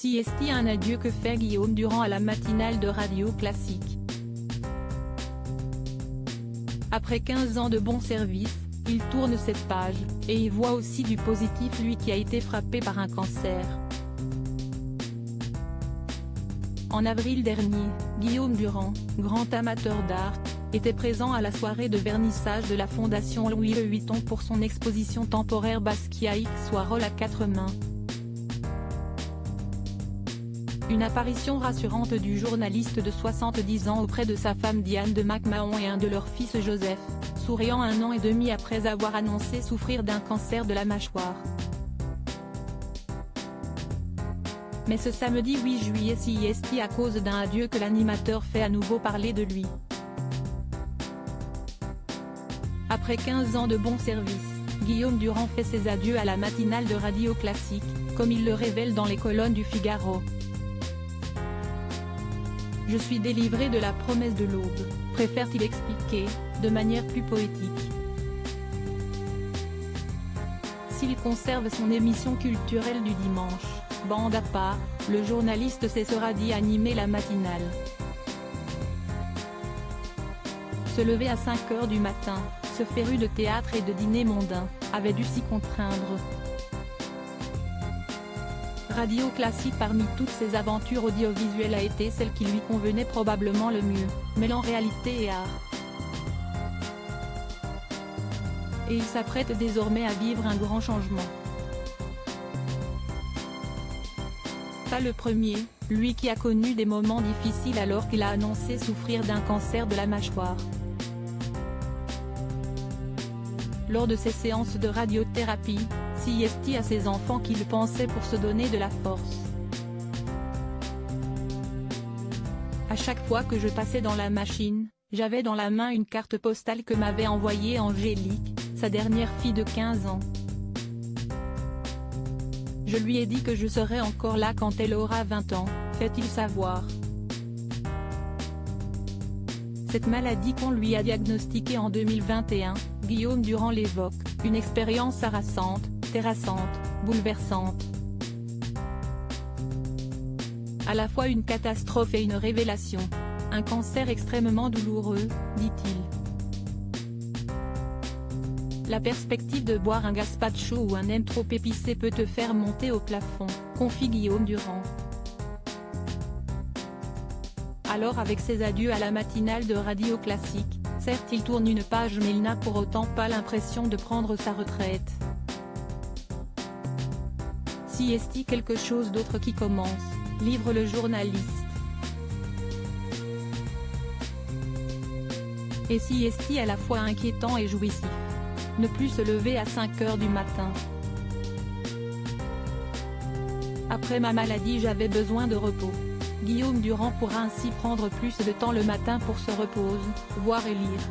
Siesti, un adieu que fait Guillaume Durand à la matinale de Radio Classique. Après 15 ans de bon service, il tourne cette page, et y voit aussi du positif, lui qui a été frappé par un cancer. En avril dernier, Guillaume Durand, grand amateur d'art, était présent à la soirée de vernissage de la Fondation Louis Vuitton pour son exposition temporaire Basquiat X Warhol à 4 mains. Une apparition rassurante du journaliste de 70 ans auprès de sa femme Diane de McMahon et un de leurs fils Joseph, souriant 1 an et demi après avoir annoncé souffrir d'un cancer de la mâchoire. Mais ce samedi 8 juillet, Siesti, à cause d'un adieu que l'animateur fait à nouveau parler de lui. Après 15 ans de bon service, Guillaume Durand fait ses adieux à la matinale de Radio Classique, comme il le révèle dans les colonnes du Figaro. Je suis délivré de la promesse de l'aube, préfère-t-il expliquer, de manière plus poétique. S'il conserve son émission culturelle du dimanche, bande à part, le journaliste cessera d'y animer la matinale. Se lever à 5 h du matin, ce féru de théâtre et de dîner mondain, avait dû s'y contraindre. Radio Classique parmi toutes ses aventures audiovisuelles a été celle qui lui convenait probablement le mieux, mêlant réalité et art. Et il s'apprête désormais à vivre un grand changement. Pas le premier, lui qui a connu des moments difficiles alors qu'il a annoncé souffrir d'un cancer de la mâchoire. Lors de ses séances de radiothérapie, Siesti à ses enfants qu'il pensait pour se donner de la force. À chaque fois que je passais dans la machine, j'avais dans la main une carte postale que m'avait envoyée Angélique, sa dernière fille de 15 ans. Je lui ai dit que je serais encore là quand elle aura 20 ans, fait-il savoir. Cette maladie qu'on lui a diagnostiquée en 2021, Guillaume Durand l'évoque, une expérience harassante, terrassante, bouleversante. À la fois une catastrophe et une révélation. Un cancer extrêmement douloureux, dit-il. La perspective de boire un gazpacho ou un nem trop épicé peut te faire monter au plafond, confie Guillaume Durand. Alors avec ses adieux à la matinale de Radio Classique, certes il tourne une page mais il n'a pour autant pas l'impression de prendre sa retraite. Siesti, quelque chose d'autre qui commence, livre le journaliste. Et Siesti à la fois inquiétant et jouissif. Ne plus se lever à 5 h du matin. Après ma maladie j'avais besoin de repos. Guillaume Durand pourra ainsi prendre plus de temps le matin pour se reposer, voir et lire.